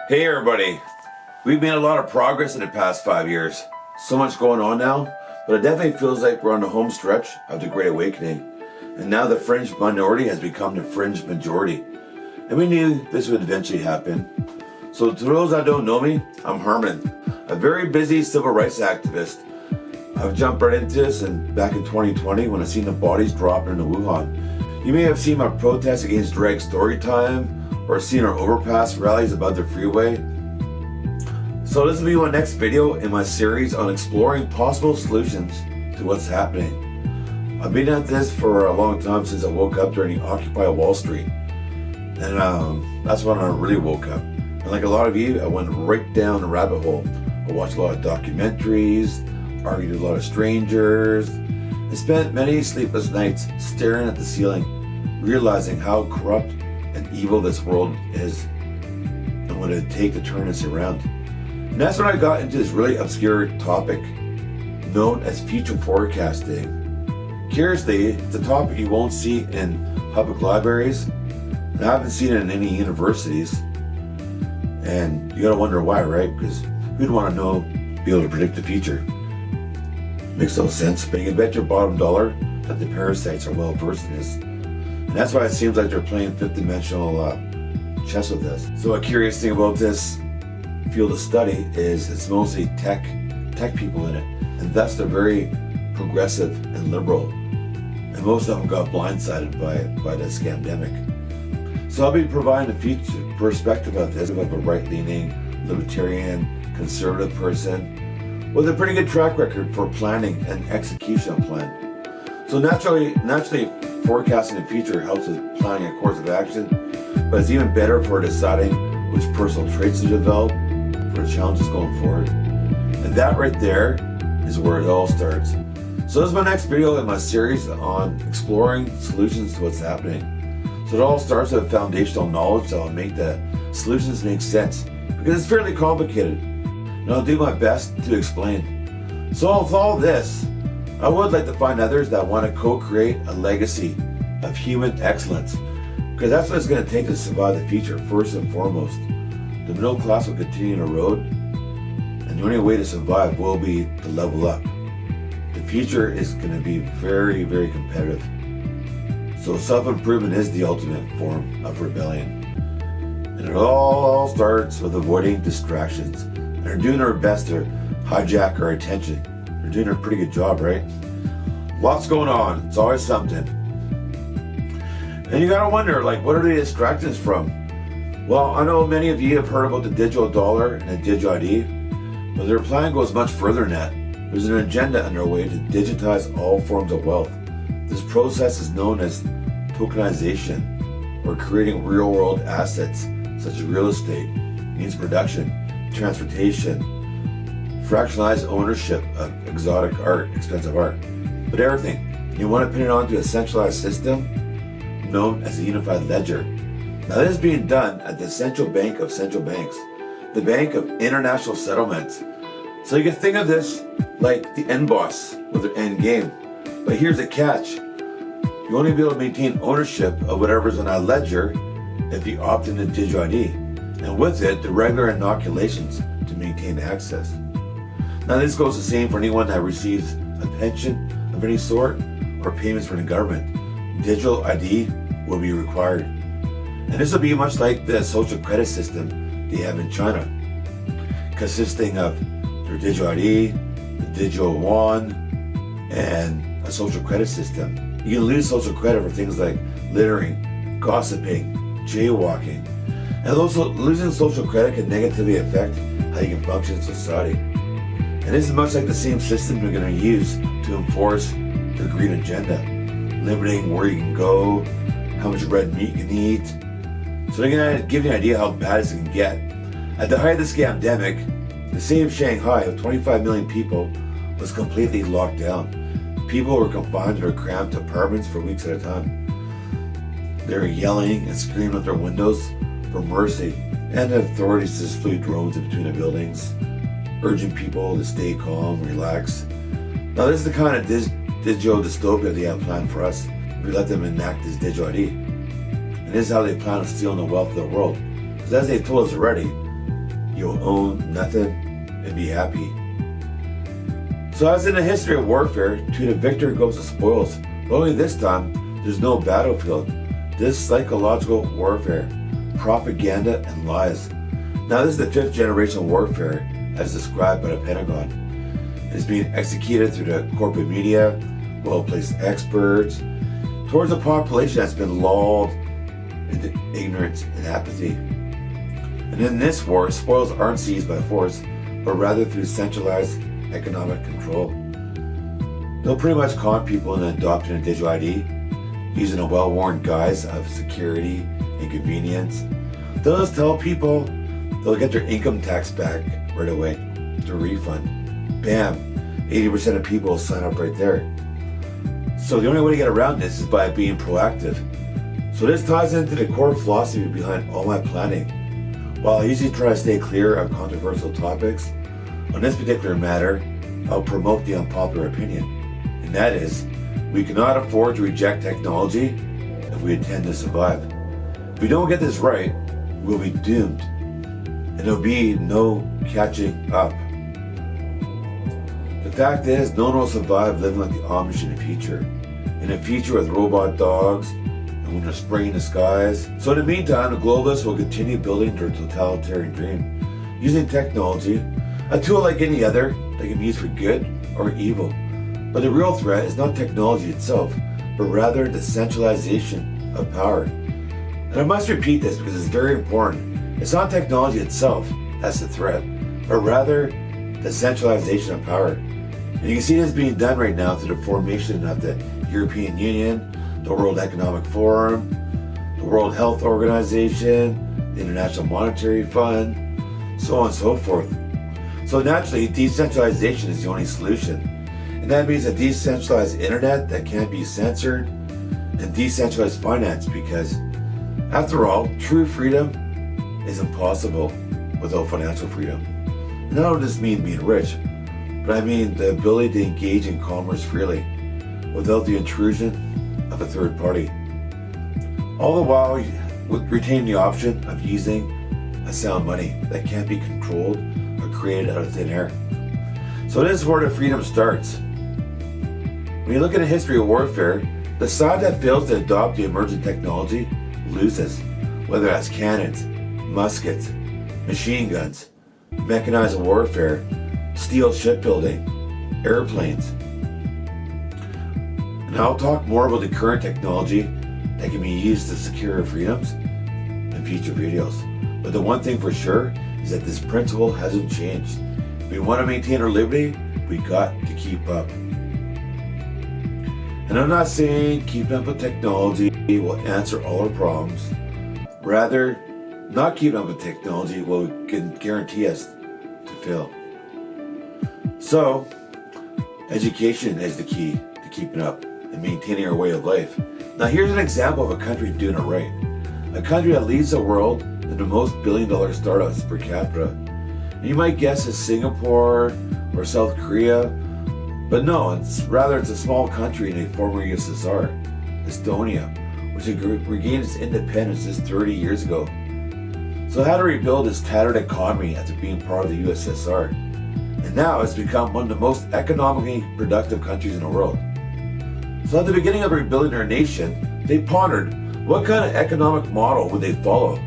Hey everybody, we've made a lot of progress in the past 5 years. So much going on now, but it definitely feels like we're on the home stretch of the Great Awakening. And now the fringe minority has become the fringe majority. And we knew this would eventually happen. So to those that don't know me, I'm Herman, a very busy civil rights activist. I've jumped right into this back in 2020 when I seen the bodies dropping in Wuhan. You may have seen my protests against drag story time, or seen our overpass rallies above the freeway. So this will be my next video in my series on exploring possible solutions to what's happening. I've been at this for a long time, since I woke up during the Occupy Wall Street. And that's when I really woke up. And like a lot of you, I went right down the rabbit hole. I watched a lot of documentaries, argued with a lot of strangers, and spent many sleepless nights staring at the ceiling, realizing how corrupt and evil this world is, and what it'd take to turn us around. And that's when I got into this really obscure topic known as future forecasting. Curiously, it's a topic you won't see in public libraries, and I haven't seen it in any universities. And you gotta wonder why, right? Because who'd want to be able to predict the future? Makes no sense, but you can bet your bottom dollar that the parasites are well versed in this. And that's why it seems like they're playing fifth-dimensional chess with us. So a curious thing about this field of study is it's mostly tech people in it, and thus they're very progressive and liberal. And most of them got blindsided by the scamdemic. So I'll be providing a future perspective of this, of a right-leaning, libertarian, conservative person with a pretty good track record for planning and execution of plan. So naturally, forecasting the future helps with planning a course of action, but it's even better for deciding which personal traits to develop for the challenges going forward. And that right there is where it all starts. So this is my next video in my series on exploring solutions to what's happening. So it all starts with foundational knowledge that will make the solutions make sense, because it's fairly complicated. And I'll do my best to explain. So with all this, I would like to find others that want to co-create a legacy of human excellence, because that's what it's going to take to survive the future. First and foremost, the middle class will continue to erode, and the only way to survive will be to level up. The future is going to be very, very competitive. So self-improvement is the ultimate form of rebellion. And it all starts with avoiding distractions. And they're doing their best to hijack our attention. They're doing a pretty good job, right? Lots going on. It's always something. And you gotta wonder, what are they distracting us from? Well, I know many of you have heard about the digital dollar and the digital ID, but their plan goes much further than that. There's an agenda underway to digitize all forms of wealth. This process is known as tokenization, or creating real-world assets such as real estate, means production, transportation, fractionalized ownership of exotic art, expensive art, but everything. You want to put it onto a centralized system known as a unified ledger. Now this is being done at the central bank of central banks, the Bank of International Settlements. So you can think of this like the end boss with their end game. But here's the catch. You only be able to maintain ownership of whatever's on that ledger if you opt into digital ID, and with it, the regular inoculations to maintain access. Now this goes the same for anyone that receives a pension of any sort or payments from the government. Digital ID will be required. And this will be much like the social credit system they have in China, consisting of their digital ID, the digital yuan, and a social credit system. You can lose social credit for things like littering, gossiping, jaywalking. And also, losing social credit can negatively affect how you can function in society. And this is much like the same system they're going to use to enforce their green agenda, limiting where you can go, how much red meat you can eat. So they're going to give you an idea how bad it can get. At the height of the scamdemic, the city of Shanghai, with 25 million people, was completely locked down. People were confined to their cramped apartments for weeks at a time. They were yelling and screaming at their windows for mercy, and the authorities just flew drones in between the buildings, urging people to stay calm, relax. Now this is the kind of digital dystopia they have planned for us if we let them enact this digital ID. And this is how they plan on stealing the wealth of the world. Because as they told us already, you'll own nothing and be happy. So as in the history of warfare, to the victor goes the spoils. But only this time, there's no battlefield. This psychological warfare, propaganda and lies. Now this is the 5th generation warfare as described by the Pentagon. It is being executed through the corporate media, well-placed experts, towards a population that's been lulled into ignorance and apathy. And in this war, spoils aren't seized by force, but rather through centralized economic control. They'll pretty much con people into adopting a digital ID, using a well-worn guise of security and convenience. They'll just tell people they'll get their income tax back right away, their refund. Bam, 80% of people will sign up right there. So the only way to get around this is by being proactive. So this ties into the core philosophy behind all my planning. While I usually try to stay clear of controversial topics, on this particular matter, I'll promote the unpopular opinion. And that is, we cannot afford to reject technology if we intend to survive. If we don't get this right, we'll be doomed. And there'll be no catching up. The fact is, no one will survive living like the Amish in the future. In a future with robot dogs, and when they're spraying the skies. So in the meantime, the globalists will continue building their totalitarian dream, using technology, a tool like any other that can be used for good or evil. But the real threat is not technology itself, but rather the centralization of power. And I must repeat this because it's very important. It's not technology itself that's the threat, but rather the centralization of power. And you can see this being done right now through the formation of the European Union, the World Economic Forum, the World Health Organization, the International Monetary Fund, so on and so forth. So naturally, decentralization is the only solution. And that means a decentralized internet that can't be censored and decentralized finance because, after all, true freedom is impossible without financial freedom. And I don't just mean being rich, but I mean the ability to engage in commerce freely without the intrusion of a third party. All the while, retain the option of using a sound money that can't be controlled or created out of thin air. So this is where the freedom starts. When you look at the history of warfare, the side that fails to adopt the emerging technology loses, whether that's cannons, muskets, machine guns, mechanized warfare, steel shipbuilding, airplanes. And I'll talk more about the current technology that can be used to secure our freedoms in future videos. But the one thing for sure is that this principle hasn't changed. If we want to maintain our liberty, we got to keep up. And I'm not saying keeping up with technology will answer all our problems. Rather, not keeping up with technology will guarantee us to fail. So, education is the key to keeping up and maintaining our way of life. Now here's an example of a country doing it right. A country that leads the world in the most billion-dollar startups per capita. And you might guess it's Singapore or South Korea, but no, it's a small country in a former USSR, Estonia, which had regained its independence just 30 years ago. So how to rebuild its tattered economy after being part of the USSR. And now it's become one of the most economically productive countries in the world. So at the beginning of rebuilding their nation, they pondered what kind of economic model would they follow.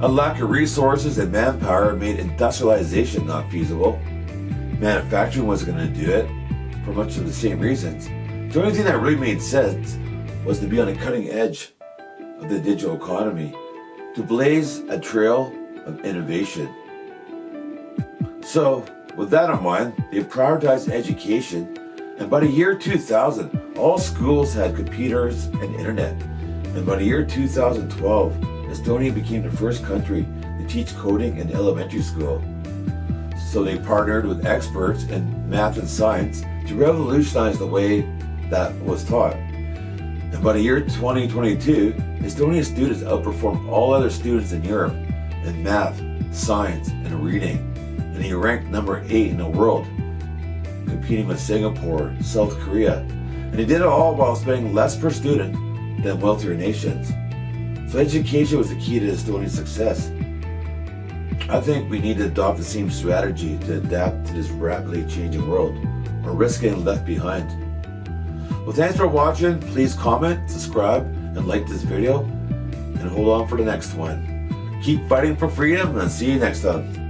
A lack of resources and manpower made industrialization not feasible. Manufacturing wasn't going to do it for much of the same reasons. The only thing that really made sense was to be on the cutting edge of the digital economy, to blaze a trail of innovation. So, with that in mind, they prioritized education, and by the year 2000, all schools had computers and internet. And by the year 2012, Estonia became the first country to teach coding in elementary school. So they partnered with experts in math and science to revolutionize the way that was taught. And by the year 2022, Estonian students outperformed all other students in Europe in math, science, and reading. And he ranked number 8 in the world, competing with Singapore, South Korea. And he did it all while spending less per student than wealthier nations. So education was the key to Estonia's success. I think we need to adopt the same strategy to adapt to this rapidly changing world, or risk getting left behind. Well, thanks for watching. Please comment, subscribe, and like this video, and hold on for the next one. Keep fighting for freedom, and see you next time.